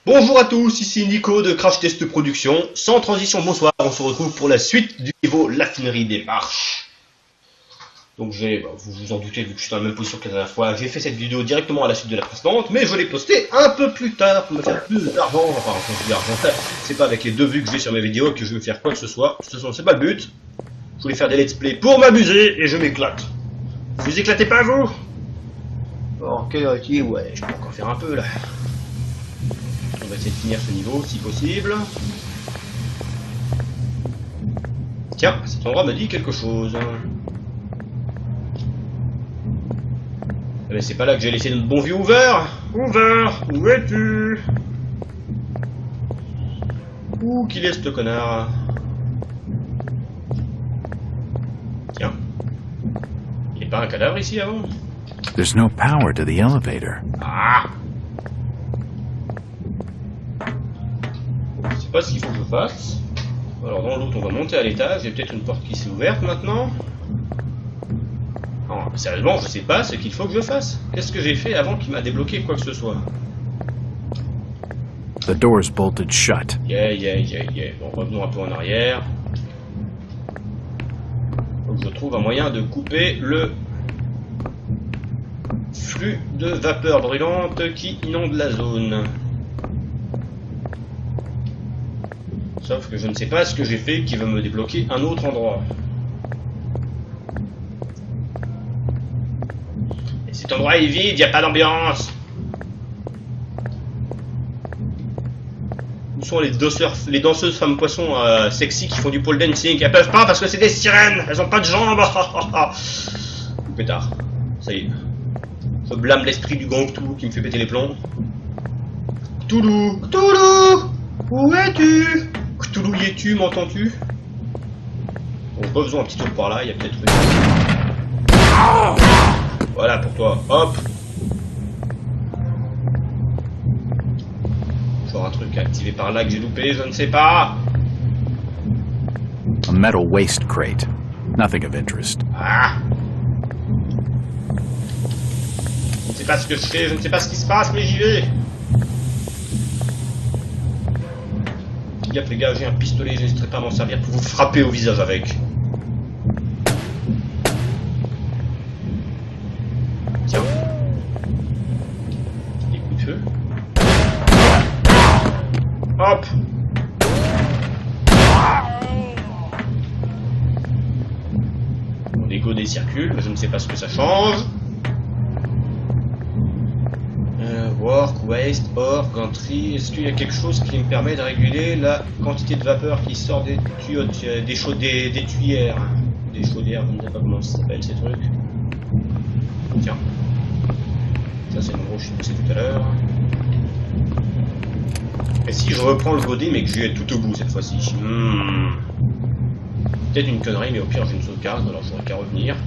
Bonjour à tous, ici Nico de Crash Test Production. Sans transition, bonsoir, on se retrouve pour la suite du niveau L'Affinerie des Marches. Donc vous vous en doutez vu que je suis dans la même position que la dernière fois, j'ai fait cette vidéo directement à la suite de la précédente, mais je l'ai postée un peu plus tard pour me faire plus d'argent. Enfin, quand je dis argent, c'est pas avec les 2 vues que j'ai sur mes vidéos que je vais faire quoi que ce soit. De toute façon, c'est pas le but. Je voulais faire des let's play pour m'amuser et je m'éclate. Vous éclatez pas vous? Bon, quelle heure-t-il? Ouais, je peux encore faire un peu là. On va essayer de finir ce niveau si possible. Tiens, cet endroit me dit quelque chose. Mais c'est pas là que j'ai laissé notre bon vieux Hoover. Hoover, où es-tu? Où qu'il est ce connard? Tiens. Il n'y a pas un cadavre ici avant? There's no power to the elevator. Ah! Je sais pas ce qu'il faut que je fasse. Alors dans l'autre on va monter à l'étage, il y a peut-être une porte qui s'est ouverte maintenant. Non, sérieusement je sais pas ce qu'il faut que je fasse. Qu'est-ce que j'ai fait avant qu'il m'a débloqué quoi que ce soit? The door's bolted shut. Yeah. Bon, revenons un peu en arrière. Faut que je trouve un moyen de couper le flux de vapeur brûlante qui inonde la zone. Sauf que je ne sais pas ce que j'ai fait qui va me débloquer un autre endroit. Et cet endroit est vide, il n'y a pas d'ambiance. Où sont les danseuses femmes poissons sexy qui font du pole dancing? Elles peuvent pas parce que c'est des sirènes, elles ont pas de jambes. Pétard, ça y est. Je blâme l'esprit du gang Cthulhu qui me fait péter les plombs. Cthulhu, où es-tu? Cthulhu, y es-tu, m'entends-tu? Bon, refaisons un petit tour par là, il y a peut-être une... Voilà pour toi, hop. Genre un truc activé par là que j'ai loupé, je ne sais pas. A metal waste crate. Nothing of interest. Ah. Je ne sais pas ce que je fais, je ne sais pas ce qui se passe, mais j'y vais. Gaffe les gars, j'ai un pistolet, j'hésiterai pas à m'en servir pour vous frapper au visage avec. Tiens. Des coups de feu. Hop. Mon ego décircule, mais je ne sais pas ce que ça change. Work, waste, or, gantry. Est-ce qu'il y a quelque chose qui me permet de réguler la quantité de vapeur qui sort des tuyaux, des tuyères, des chaudières, je ne sais pas comment ça s'appelle ces trucs. Tiens, ça c'est le gros, je suis passé tout à l'heure. Et si je reprends le godet mais que je vais tout au bout cette fois-ci? Peut-être une connerie, mais au pire j'ai une sauvegarde, alors j'aurais qu'à revenir.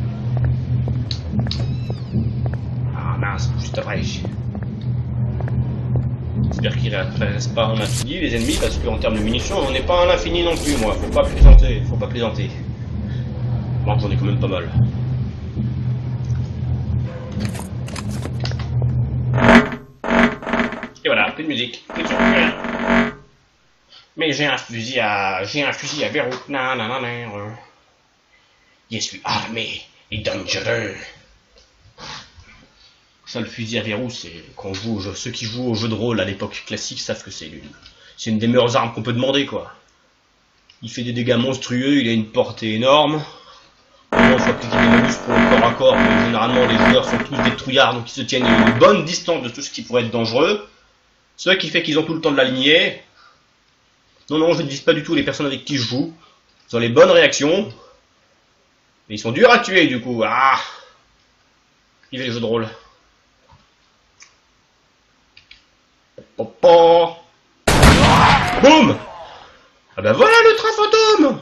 Ah mince, juste après. J'espère qu'ils ne restent pas en infini les ennemis, parce qu'en termes de munitions, on n'est pas à l'infini non plus, moi. Faut pas plaisanter. Bon, j'en ai quand même pas mal. Et voilà, plus de musique, plus de son. Mais j'ai un fusil à verrou. Je suis armé et dangereux. Ça, le fusil à verrou, c'est quand on joue ceux qui jouent au jeu de rôle à l'époque classique savent que c'est une des meilleures armes qu'on peut demander, quoi. Il fait des dégâts monstrueux, il a une portée énorme. On faut appliquer des malus pour le corps à corps, mais généralement les joueurs sont tous des trouillards, donc ils se tiennent à une bonne distance de tout ce qui pourrait être dangereux. Ce qui fait qu'ils ont tout le temps de l'aligner. Non, je ne vise pas du tout les personnes avec qui je joue. Ils ont les bonnes réactions. Mais ils sont durs à tuer, du coup. Ah! Il fait les jeux de rôle. Boum! Ah bah voilà le train fantôme!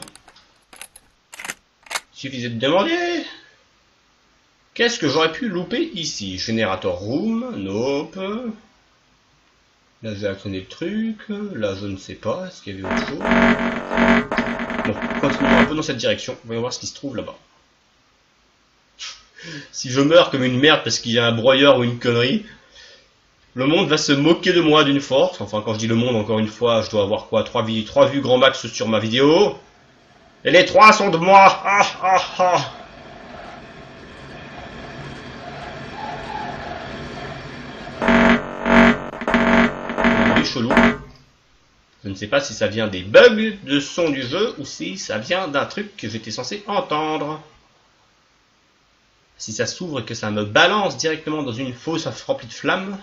Suffisait de demander. Qu'est-ce que j'aurais pu louper ici? Générateur room, nope. Là j'ai actionné le truc, là je ne sais pas, est-ce qu'il y avait autre chose? Bon, continuons un peu dans cette direction, voyons voir ce qui se trouve là-bas. Si je meurs comme une merde parce qu'il y a un broyeur ou une connerie, Le monde va se moquer de moi d'une force. Enfin, quand je dis le monde, encore une fois, je dois avoir quoi, 3 vues grand max sur ma vidéo. Et les 3 sont de moi. Ah, ah, ah. Chelou. Je ne sais pas si ça vient des bugs de son du jeu ou si ça vient d'un truc que j'étais censé entendre. Si ça s'ouvre et que ça me balance directement dans une fosse remplie de flammes,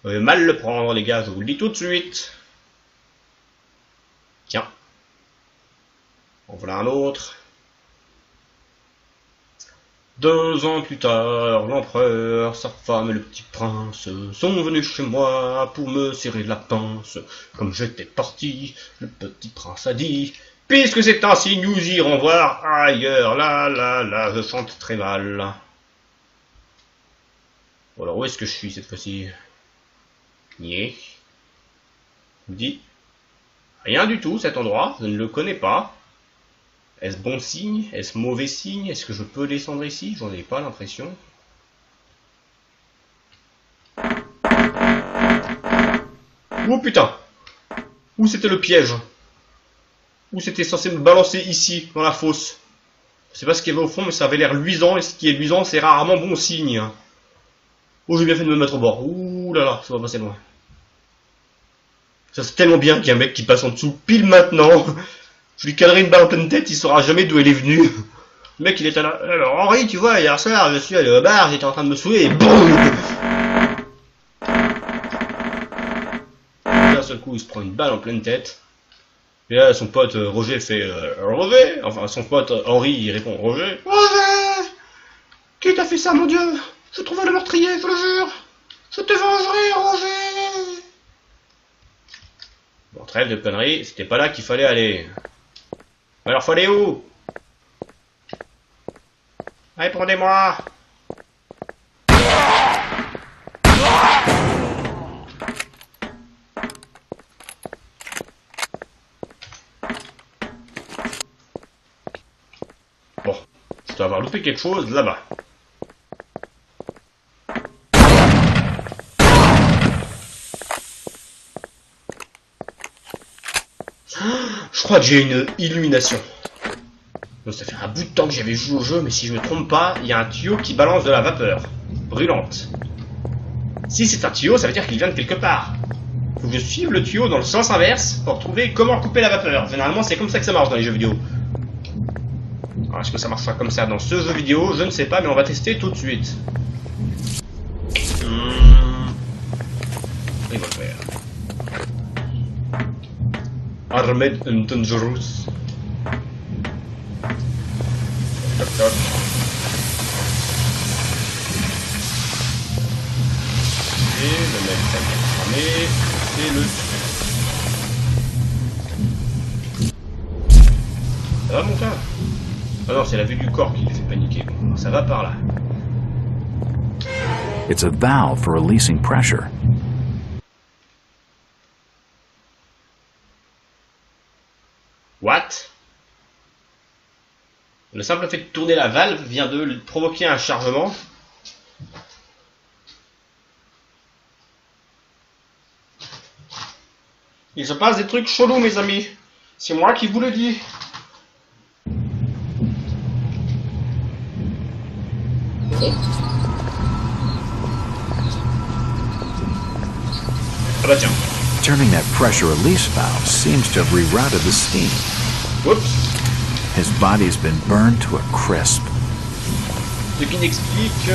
je vais mal le prendre les gars, je vous le dis tout de suite. Tiens. En voilà un autre. 2 ans plus tard, l'empereur, sa femme et le petit prince sont venus chez moi pour me serrer la pince. Comme j'étais parti, le petit prince a dit: puisque c'est ainsi, nous irons voir ailleurs. Là, je chante très mal. Bon, alors où est-ce que je suis cette fois-ci? Niais. Je me dis rien du tout cet endroit, je ne le connais pas. Est-ce bon signe? Est-ce mauvais signe? Est-ce que je peux descendre ici? J'en ai pas l'impression. Oh putain! Où c'était le piège? Où c'était censé me balancer ici, dans la fosse? Je sais pas ce qu'il y avait au fond, mais ça avait l'air luisant, et ce qui est luisant, c'est rarement bon signe. Oh, j'ai bien fait de me mettre au bord. Ouh là là, ça va passer loin. Ça c'est tellement bien qu'il y a un mec qui passe en dessous pile maintenant. Je lui calerai une balle en pleine tête, il saura jamais d'où elle est venue. Le mec il était là. Alors Henri, tu vois, hier soir, je suis allé au bar, j'étais en train de me saouler et boum! D'un seul coup, il se prend une balle en pleine tête. Et là, son pote Roger fait Roger. Enfin, son pote Henri, il répond Roger. Roger! Qui t'a fait ça, mon dieu? Je trouve le meurtrier, je le jure. Je te vengerai, Roger! Bon, trêve de conneries, c'était pas là qu'il fallait aller. Alors, faut aller où? Répondez-moi! Bon, je dois avoir loupé quelque chose là-bas. Je crois que j'ai une illumination. Donc ça fait un bout de temps que j'avais joué au jeu, mais si je me trompe pas, il y a un tuyau qui balance de la vapeur brûlante. Si c'est un tuyau, ça veut dire qu'il vient de quelque part. Faut que je suive le tuyau dans le sens inverse pour trouver comment couper la vapeur. Généralement, c'est comme ça que ça marche dans les jeux vidéo. Alors, est-ce que ça marchera comme ça dans ce jeu vidéo? Je ne sais pas, mais on va tester tout de suite. Revolver. Armed and Dangerous. Toc toc. Et le mec ça vient cramer. Et le... Ça va mon gars? Ah non, c'est la vue du corps qui le fait paniquer. Ça va par là. It's a valve for releasing pressure. What? Le simple fait de tourner la valve vient de provoquer un chargement. Il se passe des trucs chelous, mes amis. C'est moi qui vous le dis. Bon. Ah bah tiens. Turning that pressure release valve seems to have rerouted the steam. Oups. His body's been burned to a crisp. Ce qui n'explique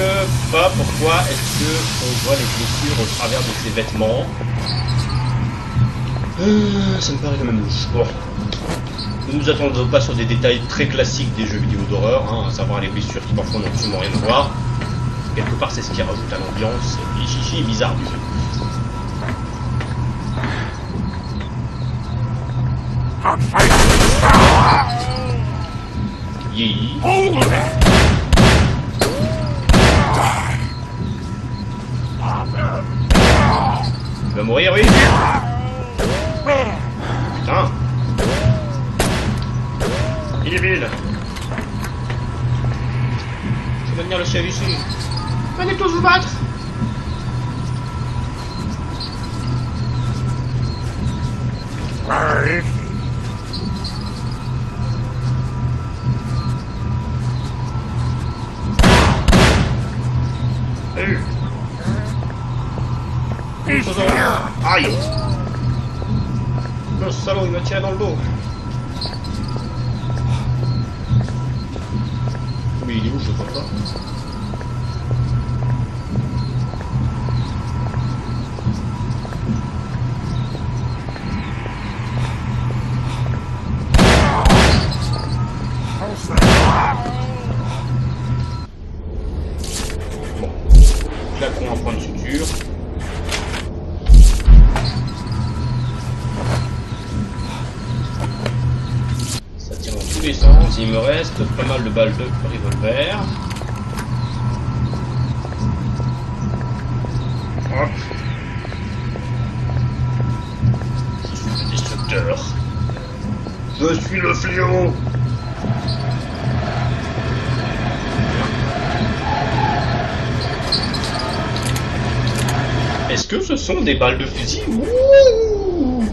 pas pourquoi est-ce que on voit les blessures au travers de ses vêtements. Ça me paraît quand même louche. Bon. Ne nous attendons pas sur des détails très classiques des jeux vidéo d'horreur, hein, à savoir les blessures qui parfois n'ont absolument rien à voir. Quelque part, c'est ce qui rajoute à l'ambiance et chichi bizarre du jeu. Yéhi. Il va mourir, oui. Putain. Il est vide. Je vais venir le chef ici. Venez tous vous battre. Aïe! Le salaud, il m'a tiré dans le dos. Mais il est où, je vois pas. Bon. Flacon en point de suture. Ça tire dans tous les sens. Il me reste pas mal de balles de revolver. Hop. Je suis le destructeur. Je suis le fléau. Est-ce que ce sont des balles de fusil? Ouh.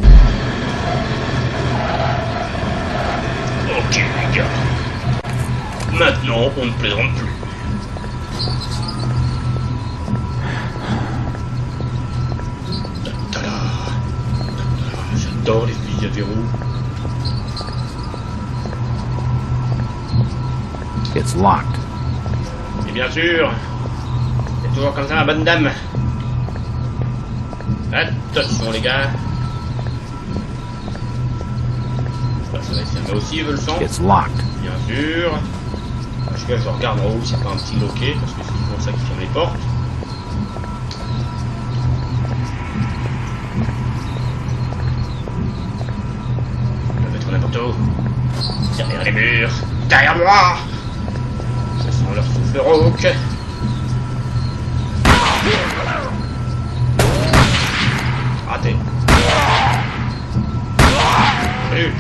Ok les gars. Maintenant on ne plaisante plus. J'adore les fusils à verrou. It's locked. Et bien sûr, c'est toujours comme ça ma bonne dame. Attention les gars. Bah, ça va être fermé aussi, il veut le sang. It's locked. Bien sûr. Je regarde en haut s'il n'y a pas un petit loquet, parce que c'est toujours ça qui ferme les portes. On va mettre n'importe où. Derrière les murs. Derrière moi. Je sens leur souffle rauque. Raté. Salut.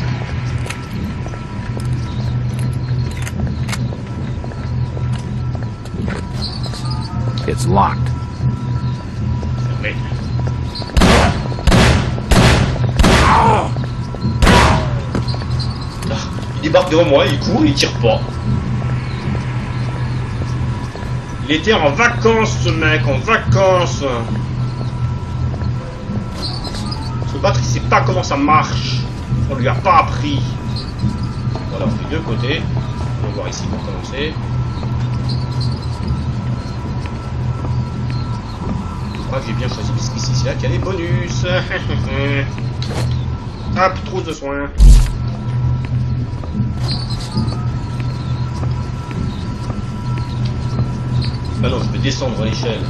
It's locked. Fermé. Il débarque devant moi, il court, il tire pas. Il était en vacances ce mec, en vacances. Se battre, il sait pas comment ça marche. On lui a pas appris. Voilà, on fait deux côtés. On va voir ici pour commencer. Je crois que j'ai bien choisi puisqu'ici c'est là qu'il y a les bonus. Hop, trousse de soins. Bah non, je vais descendre l'échelle.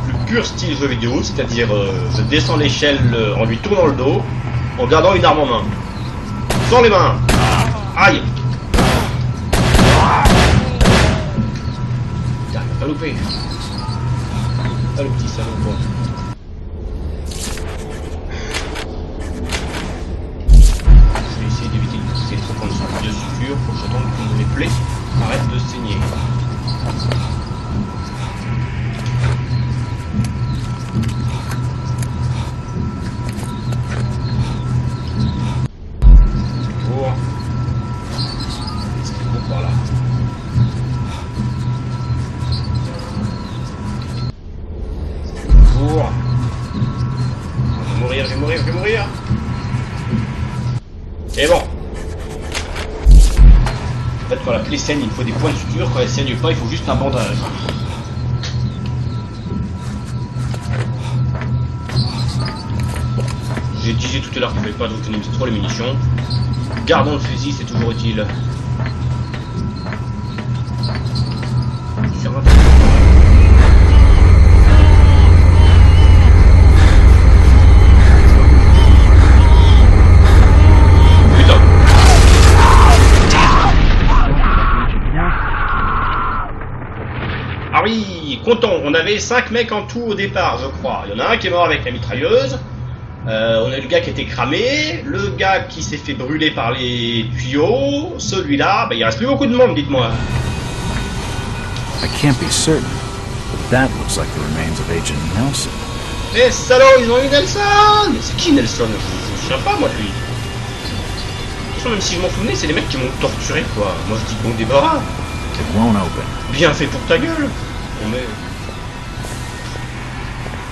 Le pur style jeu vidéo, c'est-à-dire je descends l'échelle en lui tournant le dos, en gardant une arme en main. Sans les mains. Aïe. Putain, il m'a pas loupé. Ah, le petit salaud, quoi. Je vais essayer d'éviter de pousser trop en dessous de suture pour que j'attende qu'une de mes plaies arrête de saigner. Voilà. Pour. Je vais mourir, je vais mourir, je vais mourir. Et bon. En fait, quand la clé saigne, il faut des points de suture. Quand elle saigne pas, il faut juste un bandage. J'ai disais tout à l'heure qu'il ne fallait pas d'optimiser trop les munitions. Gardons le fusil, c'est toujours utile. Putain. Ah oui, content, on avait 5 mecs en tout au départ, je crois. Il y en a un qui est mort avec la mitrailleuse. On a le gars qui était cramé, le gars qui s'est fait brûler par les tuyaux, celui-là, bah, il reste plus beaucoup de monde, dites-moi. I can't be certain, but that looks like the remains of Agent Nelson. Les salauds, ils ont eu Nelson! Mais c'est qui Nelson? Je ne sais pas, moi, lui. l'impression, même si je m'en souvenais, c'est les mecs qui m'ont torturé, quoi. Moi, je dis bon débarras. It won't open. Bien fait pour ta gueule. Oh, mais...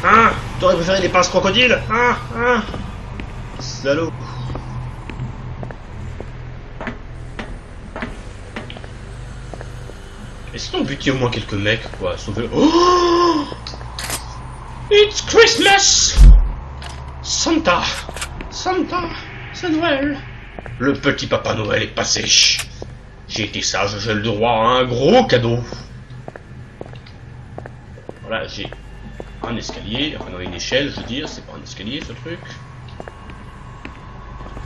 Hein? T'aurais préféré des pinces crocodiles? Hein? Hein? Salaud. Est-ce qu'on butait au moins quelques mecs, quoi? Sauver... Oh! It's Christmas! Santa! Santa! C'est Noël! Le petit Papa Noël est passé. J'ai été sage, j'ai le droit à un gros cadeau. Voilà, j'ai un escalier, enfin non, une échelle, je veux dire, c'est pas un escalier ce truc.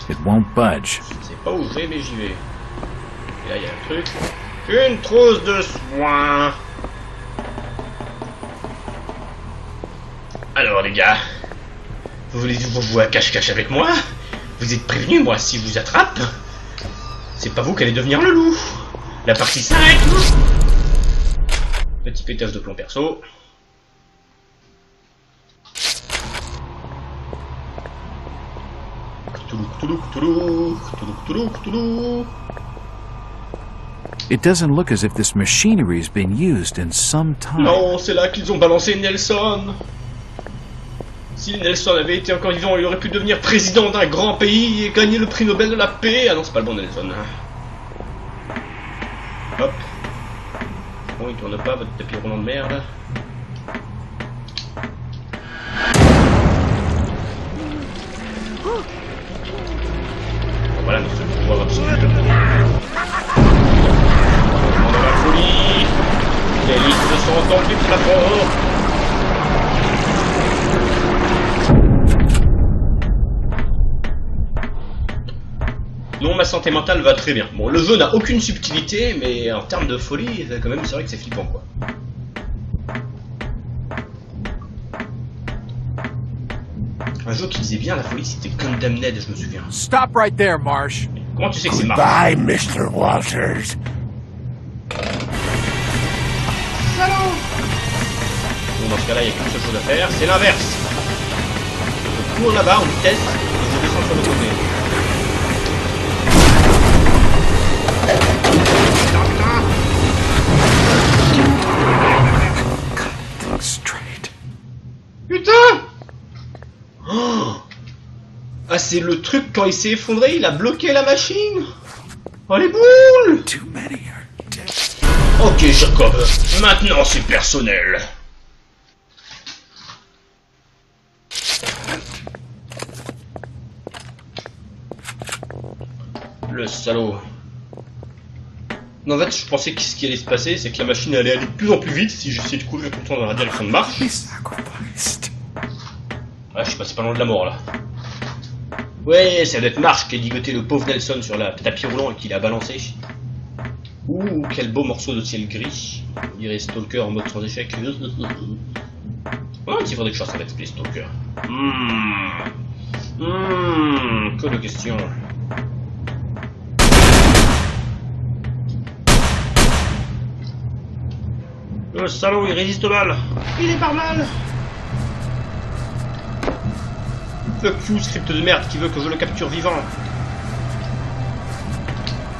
It won't budge. Je sais pas où je vais, mais j'y vais. Et là, il y a un truc. Une trousse de soins. Alors, les gars, vous voulez vous jouer à cache-cache avec moi? Vous êtes prévenus, moi, si je vous attrape, c'est pas vous qui allez devenir le loup. La partie s'arrête. Petit pétage de plomb perso. It doesn't look as if this machinery has been used in some time. Non, c'est là qu'ils ont balancé Nelson. Si Nelson avait été encore vivant, il aurait pu devenir président d'un grand pays et gagner le prix Nobel de la paix. Ah non, c'est pas le bon Nelson. Hop. Bon, il tourne pas, votre tapis roulant de merde. Voilà notre pouvoir absolu. On a la folie. Les listes sont dans le plafond. Non, ma santé mentale va très bien. Bon, le jeu n'a aucune subtilité, mais en termes de folie, quand même, c'est vrai que c'est flippant, quoi. Un jeu qui disait bien la folie, c'était Condemned, je me souviens. Stop right there, Marsh. Comment tu sais que c'est Marsh? Bye, Mr. Walters. Salaud! Bon, dans ce cas-là, il n'y a qu'une seule chose à faire, c'est l'inverse. Je cours là-bas en vitesse et je descends sur le côté. Look straight. Putain! Oh! Ah, c'est le truc quand il s'est effondré, il a bloqué la machine. Oh les boules! Too many are dead. Ok Jacob, maintenant c'est personnel. Le salaud. Non, en fait, je pensais que ce qui allait se passer, c'est que la machine allait aller de plus en plus vite si j'essayais de courir tout le temps dans la direction de marche. Be sacrificed. Ouais, je suis passé pas loin de la mort là. Ouais, ça doit être Marsh qui a ligoté le pauvre Nelson sur la tapis roulant et qui l'a balancé. Ouh, quel beau morceau de ciel gris. On dirait Stalker en mode sans échec. Oh, il faudrait que je fasse un let's play Stalker. Que de questions. Le salaud, il résiste mal. Il est pas mal. Fuck you, script de merde qui veut que je le capture vivant.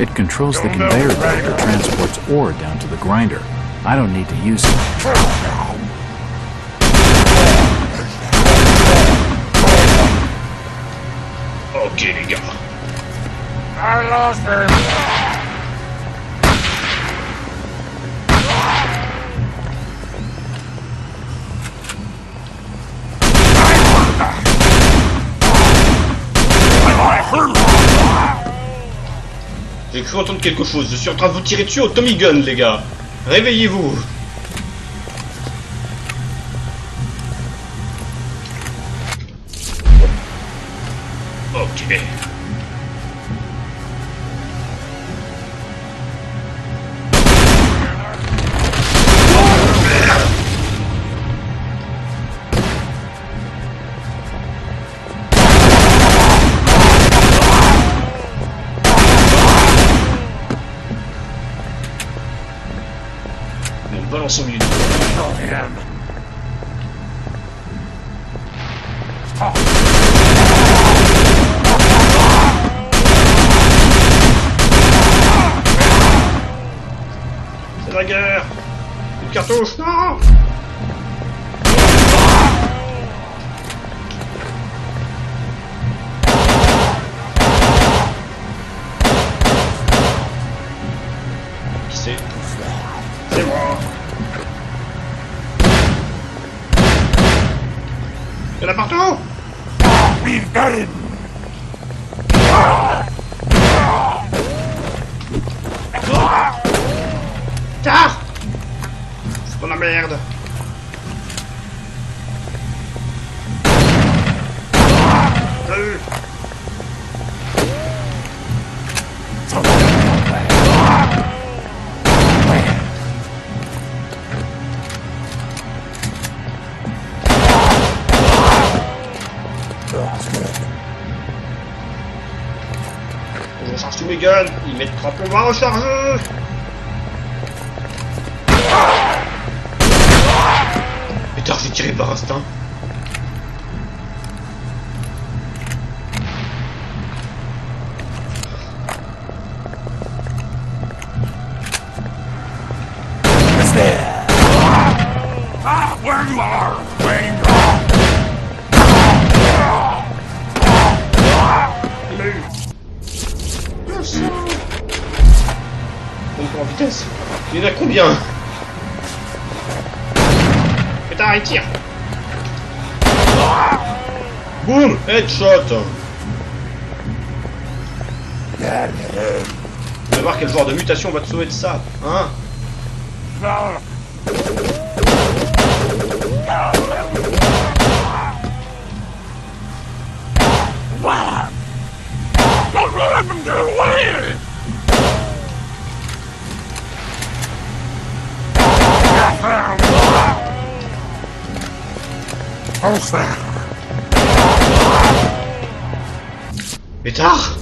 It controls the conveyor belt that transports ore down to the grinder. I don't need to use it. Ok les gars. I lost her. J'ai cru entendre quelque chose. Je suis en train de vous tirer dessus au Tommy Gun, les gars. Réveillez-vous. Ok. On balance au milieu du la guerre. Une cartouche, non. Qui c'est? C'est moi. Il y en a partout. We've got him! Tard. C'est dans la merde. Salut. Je recharge tous mes guns, ils mettent 30 pour moi recharger. Putain, j'ai tiré par instinct. Ah, where you are! Where you are! Il m'a eu. Yes. Donc en vitesse. Il y en a combien? Putain, il tire. Boum, headshot. On va voir quel genre de mutation va te sauver de ça, hein? Don't let them get away! Oh, snap! Pétard.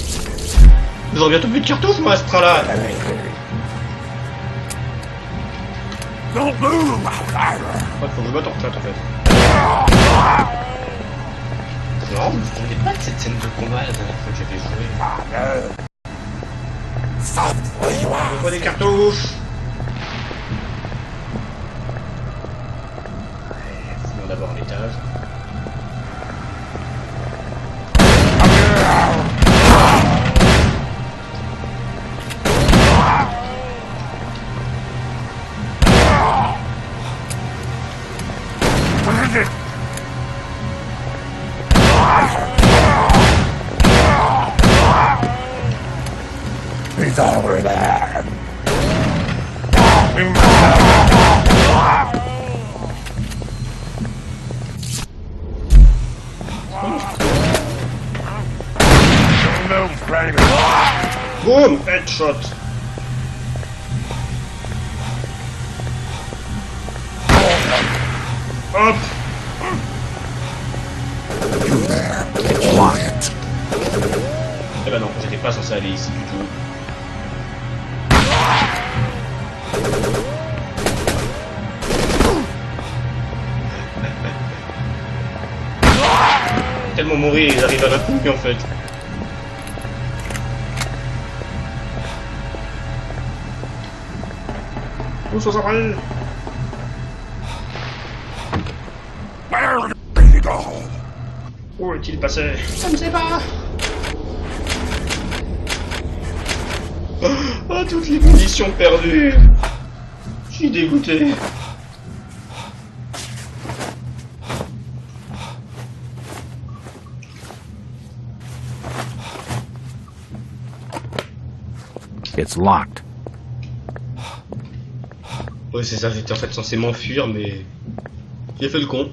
Vous aurez bientôt plus de cartouches, moi, à ce train-là. Don't move! Ouais, faut que je batte en retraite, en fait. Non, vous ne vous souvenez pas de cette scène de combat la dernière fois que j'avais joué? Stop where you are! On voit des cartouches. Ouais, fouillons d'abord l'étage. What is it? He's over there! No, Frank. Boum, headshot. Hop. You there, quiet. Eh ben non, j'étais pas censé aller ici du tout. Tellement mourir, ils arrivent à la coupe en fait. Où sont après? Where did you go? Où est-il passé? Je ne sais pas. Oh, toutes les conditions perdues. Je suis dégoûté. It's locked. Ouais, c'est ça, j'étais en fait censé m'enfuir, mais j'ai fait le con.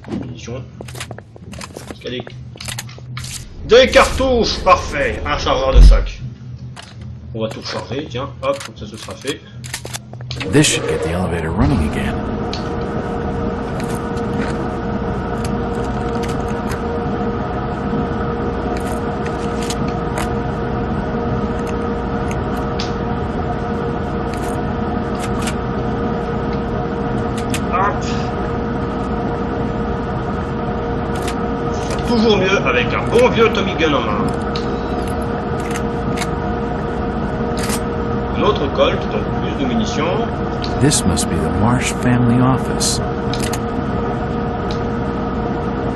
Munitions. Des cartouches, parfait. Un chargeur de chaque. On va tout recharger, tiens, hop, comme ça ce sera fait. This should get the elevator running again. Hop. Toujours mieux avec un bon vieux Tommy Gun en main. Un autre Colt, donc plus de munitions. This must be the Marsh family office.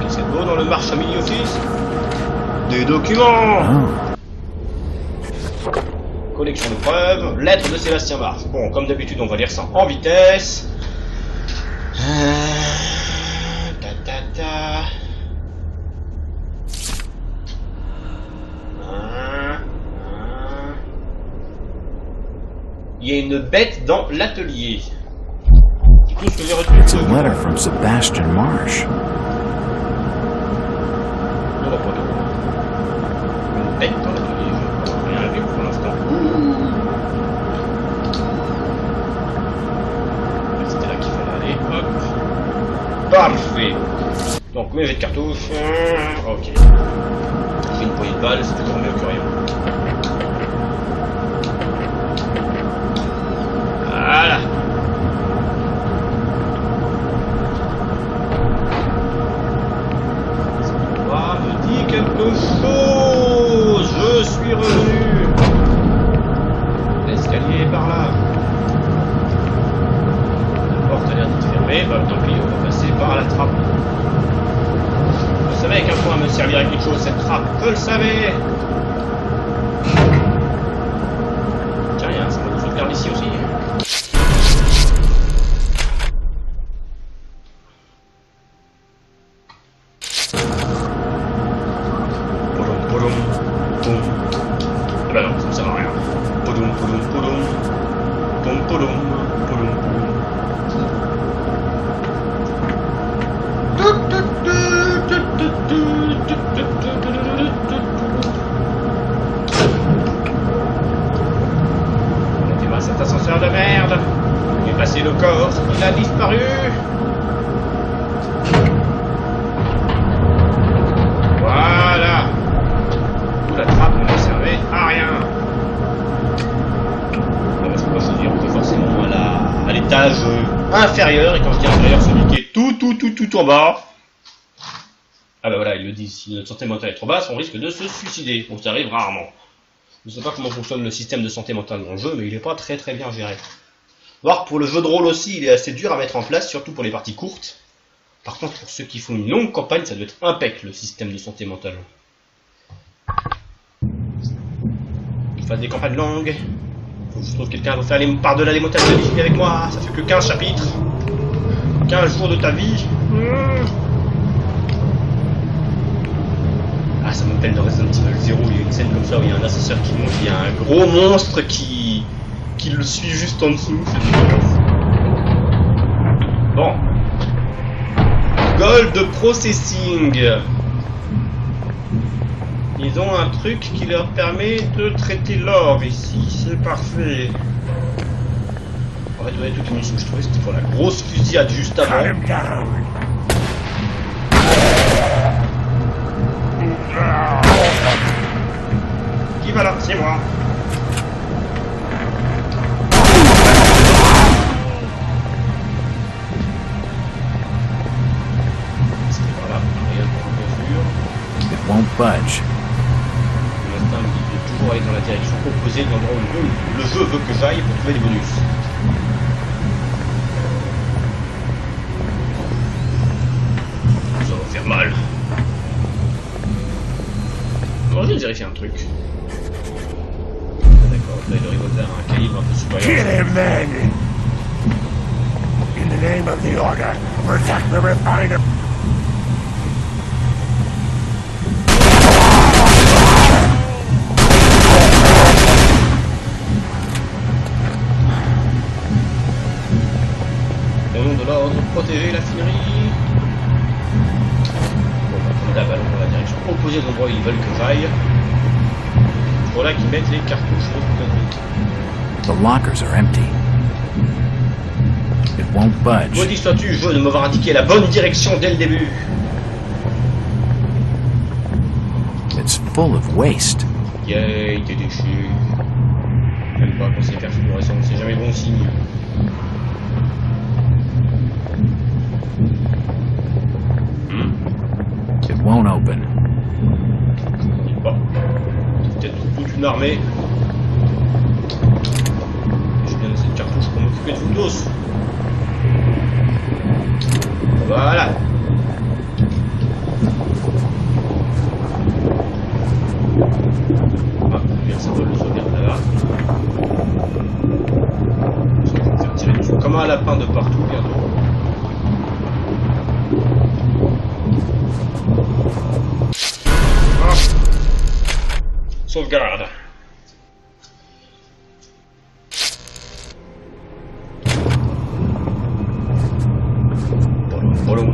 Qu'est-ce qu'il y a de beau dans le Marsh Family Office? Des documents. Oh, Collection de preuves, lettre de Sébastien Marsh. Bon, comme d'habitude, on va lire ça en vitesse. Il y a une bête dans l'atelier. C'est tout ce que j'ai retenu. it's a letter from Sebastian Marsh. Une bête dans l'atelier. Je n'ai rien vu pour l'instant. C'était là qu'il fallait aller. Hop. Parfait. Donc, combien j'ai de cartouches? Ok. J'ai une poignée de balles, c'est toujours mieux que rien. Voilà. Ça me dit quelque chose. Je suis revenu. L'escalier est par là. La porte a l'air d'être fermée. Bah tant pis, on va passer par la trappe. Je savais qu'un point me servirait quelque chose cette trappe. Je le savais. Tiens, rien, ça va nous sauvegarde ici aussi. Eh ben non, ça ne sert à rien. Poudoum, poudoum, poudoum. Poum, poudoum, poudoum, poudoum. Mettez-moi cet ascenseur de merde. J'ai passé le corps, il a disparu. Voilà. La trappe ne me servait à rien. Parce que moi je dis on peut forcément à l'étage inférieur, et quand je dis inférieur, celui qui est tout en bas. Ah bah voilà, il le dit, si notre santé mentale est trop basse, on risque de se suicider. Donc ça arrive rarement. Je ne sais pas comment fonctionne le système de santé mentale dans le jeu, mais il n'est pas très bien géré. Voir pour le jeu de rôle aussi, il est assez dur à mettre en place, surtout pour les parties courtes. Par contre, pour ceux qui font une longue campagne, ça doit être impec le système de santé mentale. Je fasse des campagnes longues. Faut que je trouve quelqu'un pour faire par-delà les montagnes de vie avec moi. Ça fait que 15 chapitres. 15 jours de ta vie. Ah, ça me rappelle dans Resident Evil 0, il y a une scène comme ça où il y a un ascenseur qui monte, il y a un gros monstre qui le suit juste en dessous. C'est dégueulasse. Bon. Gold Processing. Ils ont un truc qui leur permet de traiter l'or ici, c'est parfait. En fait, il y avait toute une mission que je trouvais, c'était pour la grosse fusillade juste avant. Qui va là? C'est moi. C'était par là, rien pour bien sûr. It won't budge. L'instinct me dit de toujours aller dans la direction opposée de l'endroit où le jeu veut que j'aille pour trouver des bonus. Ça va faire mal. On va vérifier un truc. D'accord, là le revolver a un calibre un peu supérieur. Kill him then! In the name of the order, protect the refiner! Au nom de l'ordre, protéger la finerie. Bon, on va prendre la balle dans la direction opposée de l'endroit où ils veulent que j'aille. Voilà qu'ils mettent les cartouches. The lockers are empty. It won't budge. Maudit sois-tu, jeu, de m'avoir indiqué la bonne direction dès le début. It's full of waste. Yay, des déchets. Même pas qu'on sait faire fluorescence, c'est jamais bon signe. It won't open. Bon. Peut-être toute une armée. Que de vous dos. Voilà. Ah, bien, ça doit le sauvegarder là. Je vais me faire tirer dessus comme un lapin de partout bientôt. Ah. Sauvegarde. Bolon.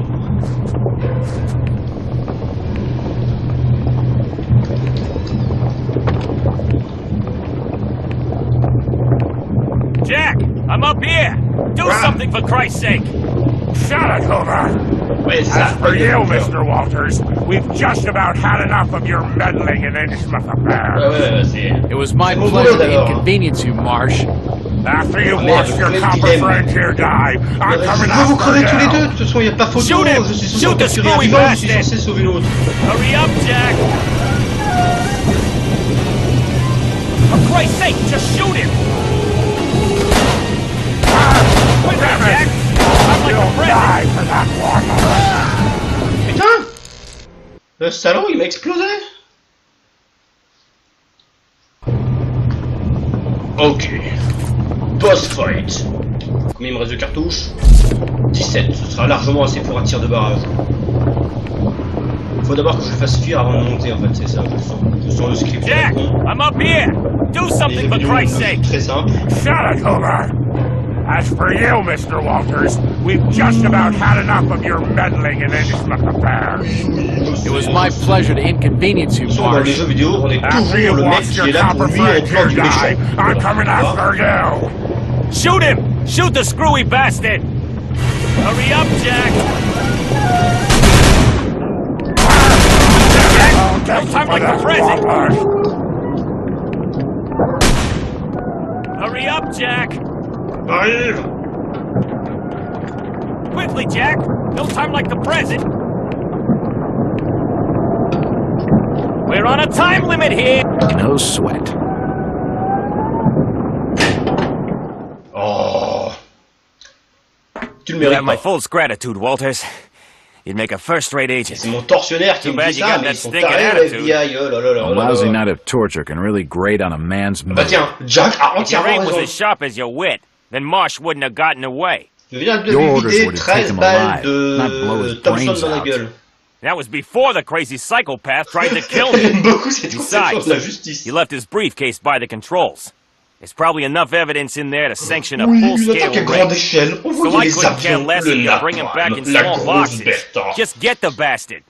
Jack, I'm up here. Do something for Christ's sake. Shut it, Hoover! Ouais, c'est ça. As for you, Mr. Walters, we've just about had enough of your meddling in Innsmouth affair. Ouais, c'est... It was my Bon pleasure boulot, to d'abord. inconvenience you, Marsh. After you've Merde, watched your mais copper qu'il aime. friend here die, I'm Je coming veux vous after crever tous les deux, you. de toute façon, il n'y a pas photo, Shoot him! je suis censé Shoot the capturer un screwy vivant, je suis bastard! censé sauver l'autre. Hurry up, Jack. For Christ's sake, just shoot him. Quick, Damn it. Jack. I'm like a You'll president. die for that one. Putain! Le salon, il m'a explosé! Ok. Boss fight. Combien il me reste de cartouches? 17. Ce sera largement assez pour un tir de barrage. Faut d'abord que je le fasse fuir avant de monter, en fait, c'est ça. Je sens le script. Jack, I'm up here. Do Les something for vidéos, Christ's sake. très simple. Shut it, Hoover! As for you, Mr. Walters, we've just about had enough of your meddling in Innsmouth affair. It was my pleasure to inconvenience you, Dans les Marsh. jeux vidéo, on est After toujours you've le mec watched qui your est là pour copper lui en friend plan here du die, méchant. I'm coming after you. Shoot him. Shoot the screwy bastard. Hurry up, Jack. Oh, No time like the present. Hurry up, Jack. Arrive! Quickly, Jack. No time like the present. We're on a time limit here. No sweat. Oh! Tu le You mérites have my pas. full gratitude, Walters. You'd make a first-rate agent. C'est mon tortionnaire qui Too me bad dit you ça, got mais that ils sont stinking tarés, attitude. l'FBI, oh là là là A là là. lousy night of torture can really grate on a man's Bah mood. tiens, Jack a If your entièrement aim was raison. as sharp as your wit, then Marsh wouldn't have gotten away. Je viens de Your lui orders vider would have taken 13 him balles alive, not blow his de Thompson brains dans la out. gueule. That was before the crazy psychopath tried to kill me. J'aime beaucoup cette conception Besides, de la justice. he left his briefcase by the controls. There's probably enough evidence in there to sanction a Oui, une full-scale attaque à grande raid. échelle. On So voyait I les couldn't care avions, less le if you bring him back napalm, in la small grosse boxes. bête. Just get the bastard.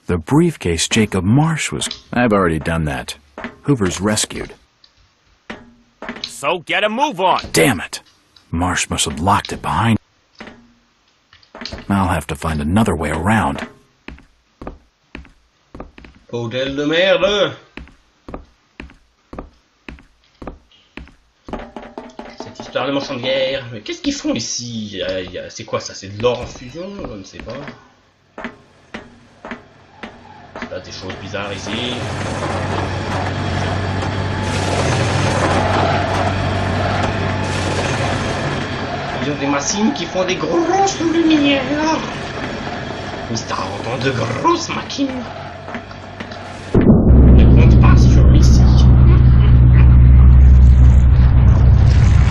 The briefcase Jacob Marsh was... I've already done that. Hoover's rescued. So get a move on. Damn it! Marsh must have locked it behind. I'll have to find another way around. Hôtel de merde. Cette histoire de marchand de guerre. Mais qu'est-ce qu'ils font ici? C'est quoi ça? C'est de l'or en fusion? Je ne sais pas. Il se passe des choses bizarres ici. Ils ont des machines qui font des grosses lumières. Mister entend de grosses machines. Ne compte pas sur Missy.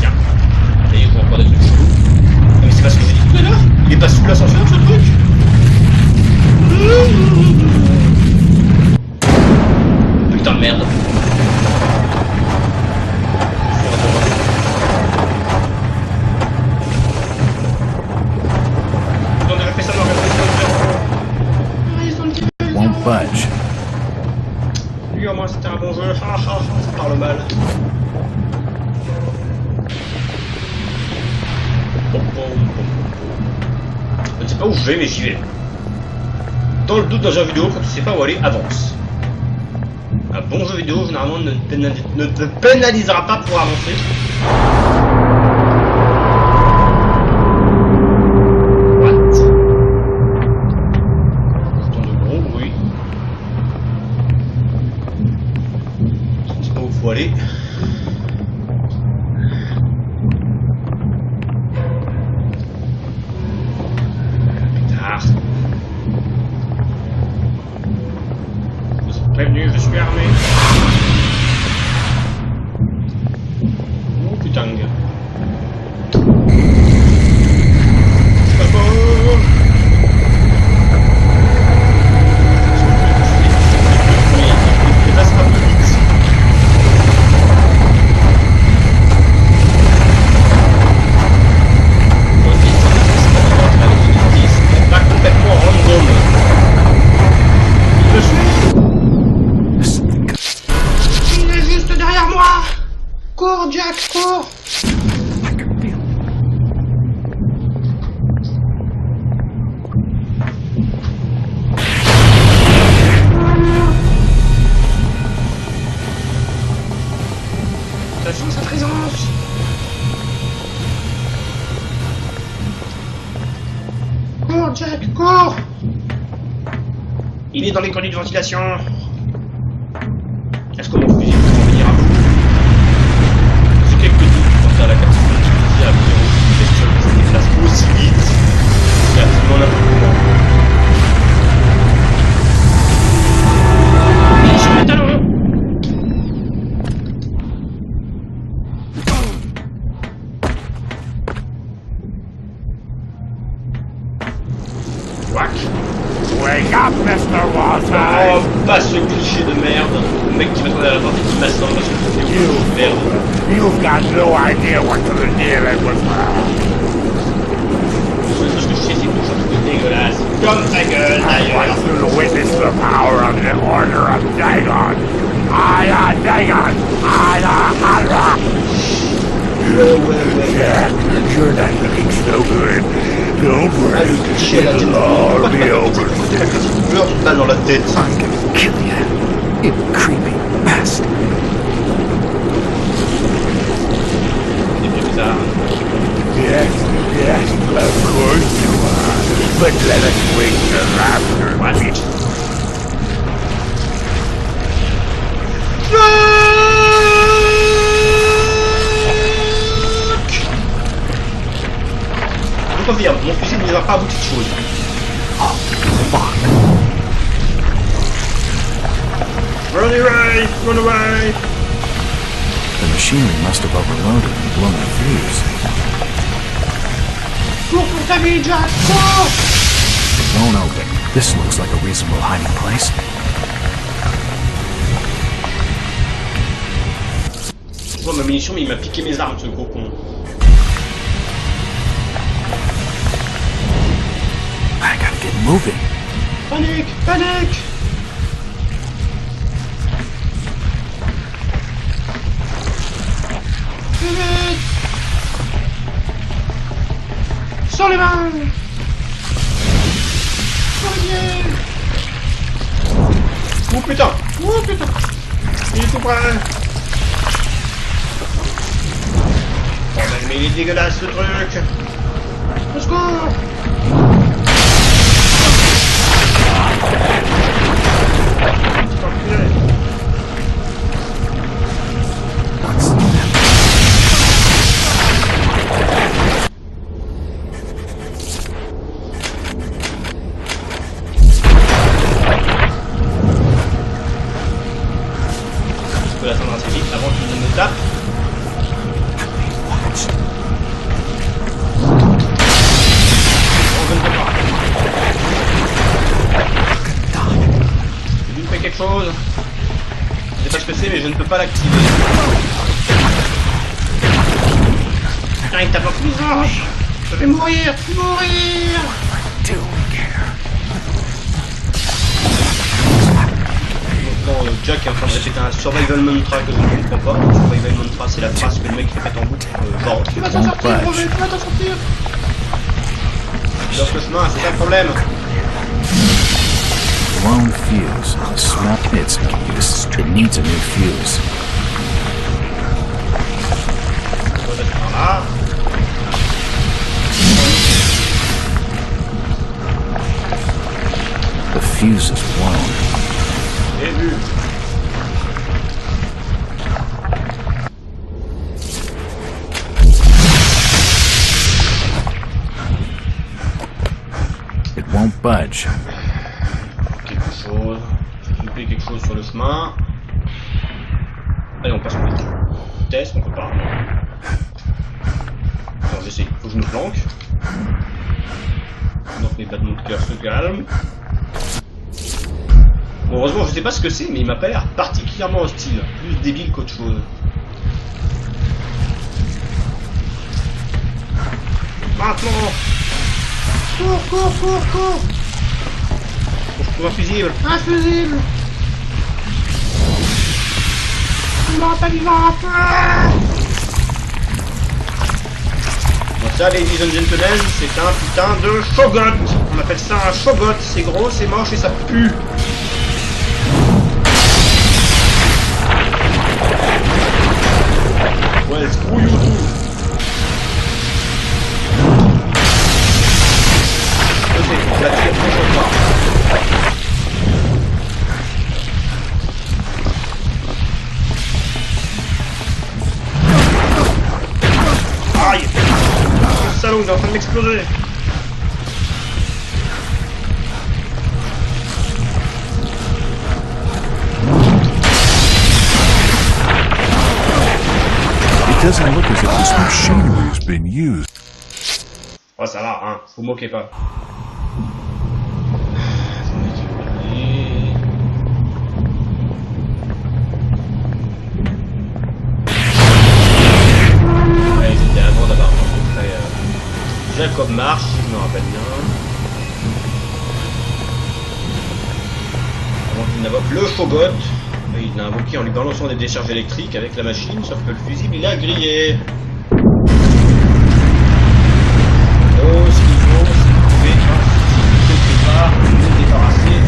Tiens. Et on encore des trucs chelous. Mais c'est pas ce que j'ai dit tout à l'heure. Il est pas sous l'ascenseur ce truc. Putain de merde. Ils ont déjà fait ça dans la Won't budge. Lui au moins c'était un bon jeu, ça parle mal. Je ne sais pas où je vais mais j'y vais. Dans le doute dans un jeu vidéo, quand tu sais pas où aller, avance. Un bon jeu vidéo généralement ne te pénalisera pas pour avancer. What? J'entends de gros bruit. Je sais pas où il faut aller. bienvenue, je suis armé. Oh putain. Cours, Jack, cours! Attention, sa présence! Cours, Jack, cours! Il est dans les conduits de ventilation. Est-ce que mon fusil peut venir à bout? Quelques doutes quant à la capacité d'utiliser la question qui se déplace aussi vite. C'est absolument n'importe quoi. Il est sur mes talons. Whack. Wake up, Mr. Walters! Oh, pas ce cliché de merde. Le mec qui va tourner à la porte et qui m'assemble parce que je fais de merde. You've got no idea what you're dealing with. Ce que je sais, c'est que je trouve dégueulasse. Comme ta gueule, I d'ailleurs. want you to witness the power of the Order of Dagon. Aya Dagon! Aya Hara! Jack, you're not looking so good. Don't Ah, le worry. cliché là, It'll all be over. Pleure une balle dans la tête. I'm gonna kill you, you creepy bastard. C'est bien bizarre. Yes, yes, of course you are. But let us wait till after. What? Je confirme, mon fusil ne va pas aboutir de choses. Oh, fuck. Run away! Run away! The machinery must have overloaded and blown the fuse. Cours pour ta vie, Jack! Cours! It won't open. This looks like a reasonable hiding place. Je vois ma munition, mais il m'a piqué mes armes, ce gros con. I gotta get moving. Panique! Panique! Vite! Sans les mains! Olivier! Oh putain! Oh putain! Il est tout près! Oh mais il est dégueulasse ce truc! Au secours! Je peux l'attendre assez vite avant qu'il ne me tape. On ne peut pas. J'ai dû faire quelque chose. Je sais pas ce que c'est, mais je ne peux pas l'activer. Putain, il tape en puissance. Je vais mourir, mourir. Bon, Jack est en train de répéter un survival mantra que je ne comprends pas. Un survival mantra, c'est la phrase que le mec répète en boucle. Genre, tu vas t'en sortir, Roger, tu vas t'en sortir. Dans le chemin, c'est ça le problème. Blown fuse. A small it's use. It needs a new fuse. On va passer par là. The fuse is blown. J'ai vu. It won't budge. Quelque chose. J'ai oublié quelque quelque chose sur le chemin. Allez, on passe en vitesse, on peut pas. Alors j'essaie, faut que je me planque. Donc mes battements de cœur se calment. Bon, heureusement, je sais pas ce que c'est, mais il m'a pas l'air particulièrement hostile. Plus débile qu'autre chose. Maintenant! Cours, cours, cours, cours! Faut que je trouve un fusible. Un fusible! Vivante, vivante! Donc ça, ladies and gentlemen, c'est un putain de shogot! On appelle ça un shogot, c'est gros, c'est moche et ça pue! Ouais, screw you too! Je sais, je la tire, je ne pas. Aïe! Le salaud, il est en train de m'exploser! It doesn't look as if this machinery has been used. Oh, ça va, hein, vous moquez pas. Ouais, c'était avant d'avoir rencontré Jacob Marsh, si je me rappelle bien. Avant qu'il n'invoque le Shogot. Il l'a invoqué en lui balançant des décharges électriques avec la machine, sauf que le fusible il a grillé. Oh, ce qu'il faut, c'est trouver un fusible quelque part, le débarrasser.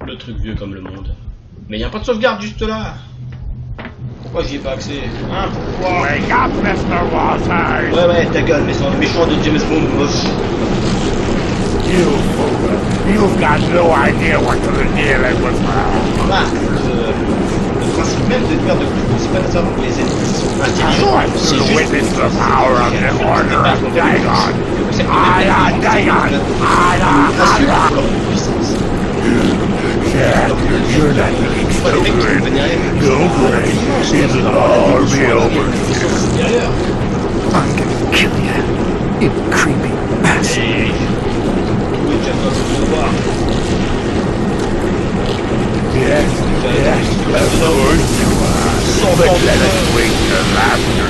Le truc vieux comme le monde. Mais il n'y a pas de sauvegarde juste là. Pourquoi j'y ai pas accès? Hein, pourquoi? Wake up, Mr. Walters! Ouais, ta gueule, mais c'est un méchant de James Bond moche. You fool! You've got no idea what you're dealing with. Ah, le principe même de faire de coups, c'est pas nécessairement que les ennemis sont intelligents, c'est juste witness the power of the order of Dagon! Dagon! assure leur puissance. You're not looking C'est pas les mecs qui vont venir Don't worry, it'll all be over. I'm gonna kill you, you creepy bastard. Et... oui, Jacob, je veux voir. Yes, of course you are. But let us wait till after.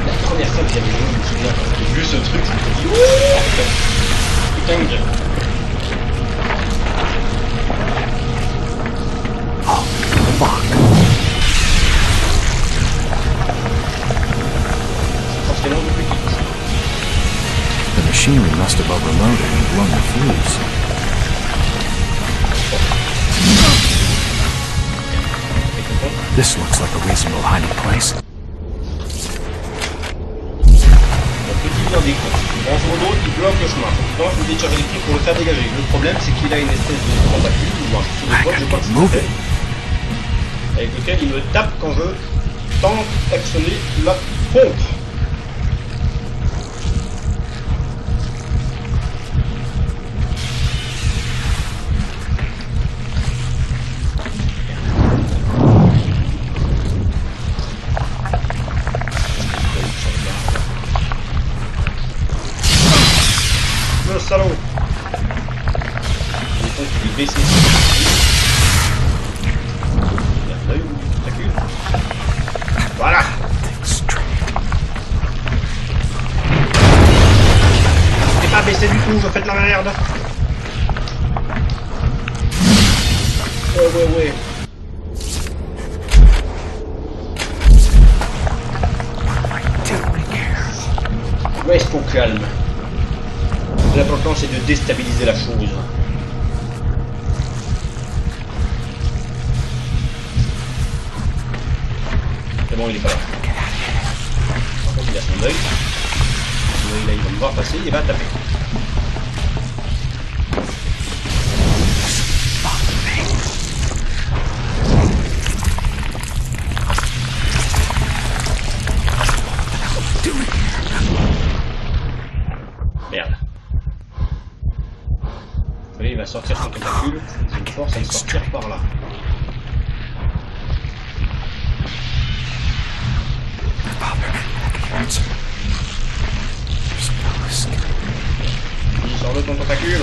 La première fois que j'avais joué, je me souviens, quand j'ai vu ce truc, je me suis dit ouh, putain de... Oh, fuck. Forcément de plus. The machinery must have overloaded and blown the fuse. This looks like a reasonable hiding place. Donc petit vient des courses. Branche au dos, il bloque le chemin. Donc je me décharge électrique pour le faire dégager. Le problème c'est qu'il a une espèce de tentacule ou un morceau de poids, je crois que c'est fait, avec lequel il me tape quand je tente d'actionner la pompe. Le salaud. Il est temps qu'il est baissé. Il a l'œil ou tentacule. Voilà. C'était pas baissé du tout, je fais de la merde. Ouais. Reste au calme. L'important c'est de déstabiliser la chose. C'est bon, il est pas là. Par contre, il a son œil. Son œil là, il va me voir passer, il va taper. Allez, il va sortir son tentacule. Je me force à le sortir par là. Il sort de ton tentacule.